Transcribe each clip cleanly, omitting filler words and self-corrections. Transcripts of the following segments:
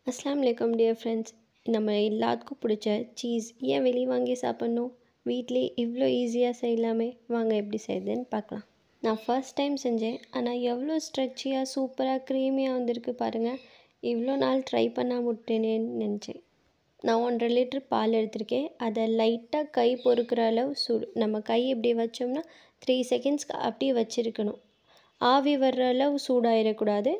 அஸ்ஸலாமு அலைக்கும் dear friends. நம்ம எல்லாத்துக்கும் பிடிச்ச சீஸ் ஏன் வெளியே வாங்கி சாப்பிட்ணும்? வீட்டிலே இவ்வளோ ஈஸியாக செய்யலாமே. வாங்க எப்படி செய்யுதுன்னு பார்க்கலாம். நான் ஃபர்ஸ்ட் டைம் செஞ்சேன். ஆனால் எவ்வளோ ஸ்ட்ரெச்சியாக சூப்பராக க்ரீமியாக வந்திருக்கு பாருங்கள். இவ்வளோ நாள் ட்ரை பண்ணாம விட்டேனேன்னு நினச்சேன். நான் 1.5 லிட்டர் பால் எடுத்திருக்கேன். அதை லைட்டாக கை பொறுக்கிற அளவு சூடு. நம்ம கை இப்படி வச்சோம்னா 3 செகண்ட்ஸ்க்கு அப்படியே வச்சுருக்கணும். ஆவி வர்ற அளவு சூடாயிடக்கூடாது.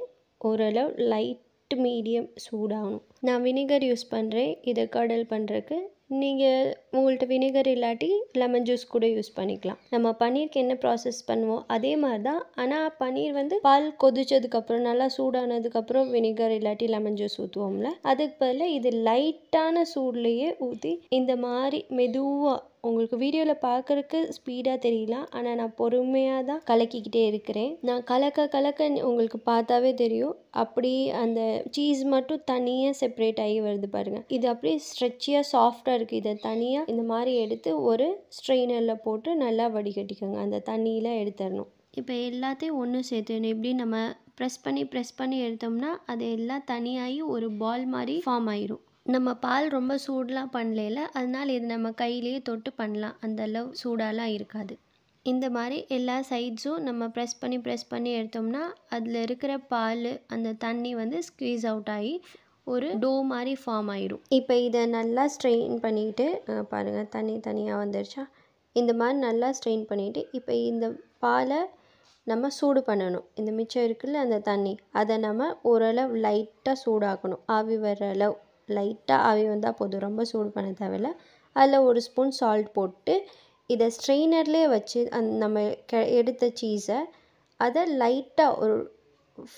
ஓரளவு லைட் மீடியம் சூடாகணும். நான் வினிகர் யூஸ் பண்ணுறேன் இதை கடல் பண்ணுறதுக்கு. நீங்கள் உங்கள்கிட்ட வினிகர் இல்லாட்டி லெமன் ஜூஸ் கூட யூஸ் பண்ணிக்கலாம். நம்ம பன்னீருக்கு என்ன ப்ராசஸ் பண்ணுவோம் அதே மாதிரி தான். ஆனால் பன்னீர் வந்து பால் கொதிச்சதுக்கப்புறம் நல்லா சூடானதுக்கப்புறம் வினிகர் இல்லாட்டி லெமன் ஜூஸ் ஊற்றுவோம்ல, அதுக்கு பதிலாக இது லைட்டான சூட்லேயே ஊற்றி இந்த மாதிரி மெதுவாக, உங்களுக்கு வீடியோவில் பார்க்குறதுக்கு ஸ்பீடாக தெரியலாம், ஆனால் நான் பொறுமையாக தான் கலக்கிக்கிட்டே இருக்கிறேன். நான் கலக்க உங்களுக்கு பார்த்தாவே தெரியும். அப்படியே அந்த சீஸ் மட்டும் தனியாக செப்பரேட் ஆகி வருது பாருங்கள். இது அப்படியே ஸ்ட்ரெச்சியாக சாஃப்டாக இருக்குது. இதை தனியாக இந்த மாதிரி எடுத்து ஒரு ஸ்ட்ரெயினரில் போட்டு நல்லா வடிகட்டிக்கோங்க. அந்த தண்ணியில் எடுத்துடணும். இப்போ எல்லாத்தையும் ஒன்று சேர்த்துணும். இப்படி நம்ம ப்ரெஸ் பண்ணி எடுத்தோம்னா அது எல்லாம் தனியாகி ஒரு பால் மாதிரி ஃபார்ம் ஆயிரும். நம்ம பால் ரொம்ப சூடெலாம் பண்ணல, அதனால் இது நம்ம கையிலேயே தொட்டு பண்ணலாம். அந்த அளவு சூடாலாம் இருக்காது. இந்த மாதிரி எல்லா சைட்ஸும் நம்ம ப்ரெஸ் பண்ணி எடுத்தோம்னா அதில் இருக்கிற பால் அந்த தண்ணி வந்து ஸ்க்வீஸ் அவுட் ஆகி ஒரு டோ மாதிரி ஃபார்ம் ஆயிரும். இப்போ இதை நல்லா ஸ்ட்ரெயின் பண்ணிவிட்டு பாருங்கள், தண்ணி தனியாக வந்துருச்சா. இந்த மாதிரி நல்லா ஸ்ட்ரெயின் பண்ணிவிட்டு இப்போ இந்த பாலை நம்ம சூடு பண்ணணும். இந்த மிச்சம் இருக்குல்ல அந்த தண்ணி, அதை நம்ம ஓரளவு லைட்டாக சூடாக்கணும். ஆவி வர்ற அளவு லைட்டாக ஆவி வந்தால் போதும், ரொம்ப சூடு பண்ண தேவையில்லை. அதில் 1 ஸ்பூன் சால்ட் போட்டு இதை ஸ்ட்ரெயினர்லேயே வச்சு நம்ம எடுத்த சீஸை அதை லைட்டாக ஒரு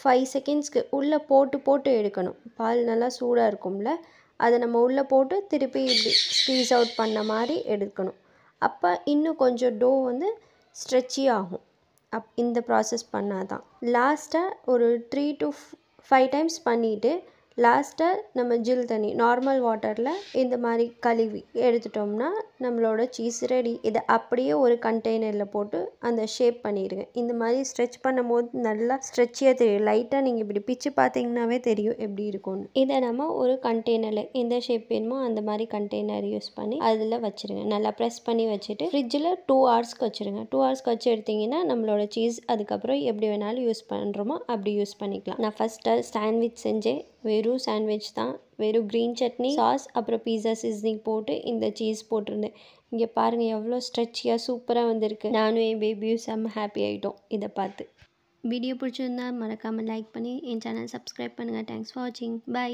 5 செகண்ட்ஸ்க்கு உள்ளே போட்டு எடுக்கணும். பால் நல்லா சூடாக இருக்கும்ல, அதை நம்ம உள்ளே போட்டு திருப்பி இப்படி ஸ்க்வீஸ் அவுட் பண்ண மாதிரி எடுக்கணும். அப்போ இன்னும் கொஞ்சம் டோ வந்து ஸ்ட்ரெச்சி ஆகும். இந்த ப்ராசஸ் பண்ணால் தான். லாஸ்ட்டாக ஒரு 3 to 5 டைம்ஸ் பண்ணிவிட்டு லாஸ்ட்டாக நம்ம ஜில் தண்ணி நார்மல் வாட்டரில் இந்த மாதிரி கழுவி எடுத்துட்டோம்னா நம்மளோட சீஸ் ரெடி. இதை அப்படியே ஒரு கண்டெய்னரில் போட்டு அந்த ஷேப் பண்ணிடுங்க. இந்த மாதிரி ஸ்ட்ரெச் பண்ணும்போது நல்லா ஸ்ட்ரெச்சியாக தெரியும். லைட்டாக நீங்கள் இப்படி பிச்சு பார்த்தீங்கன்னாவே தெரியும் எப்படி இருக்கும்னு. இதை நம்ம ஒரு கண்டெய்னரில் எந்த ஷேப் வேணுமோ அந்த மாதிரி கண்டெய்னர் யூஸ் பண்ணி அதில் வச்சுருங்க. நல்லா ப்ரெஸ் பண்ணி வச்சுட்டு ஃப்ரிட்ஜில் 2 ஹவர்ஸ்க்கு வச்சுருங்க. 2 ஹவர்ஸ்க்கு வச்சு எடுத்திங்கன்னா நம்மளோட சீஸ் அதுக்கப்புறம் எப்படி வேணாலும் யூஸ் பண்ணுறோமோ அப்படி யூஸ் பண்ணிக்கலாம். நான் ஃபஸ்ட்டு சாண்ட்விச் செஞ்சேன். வெறும் சாண்ட்விச் தான். வெறும் க்ரீன் சட்னி, சாஸ், அப்புறம் பீஸா சீசனிங் போட்டு இந்த சீஸ் போட்டிருந்தேன். இங்கே பாருங்கள் எவ்வளோ ஸ்ட்ரெச்சியாக சூப்பராக வந்திருக்கு. நானும் என் பேபியும் செம்ம ஹாப்பி ஆகிட்டோம் இதை பார்த்து. வீடியோ பிடிச்சிருந்தா மறக்காமல் லைக் பண்ணி என் சேனல் சப்ஸ்கிரைப் பண்ணுங்கள். தேங்க்ஸ் ஃபார் வாட்சிங். பை.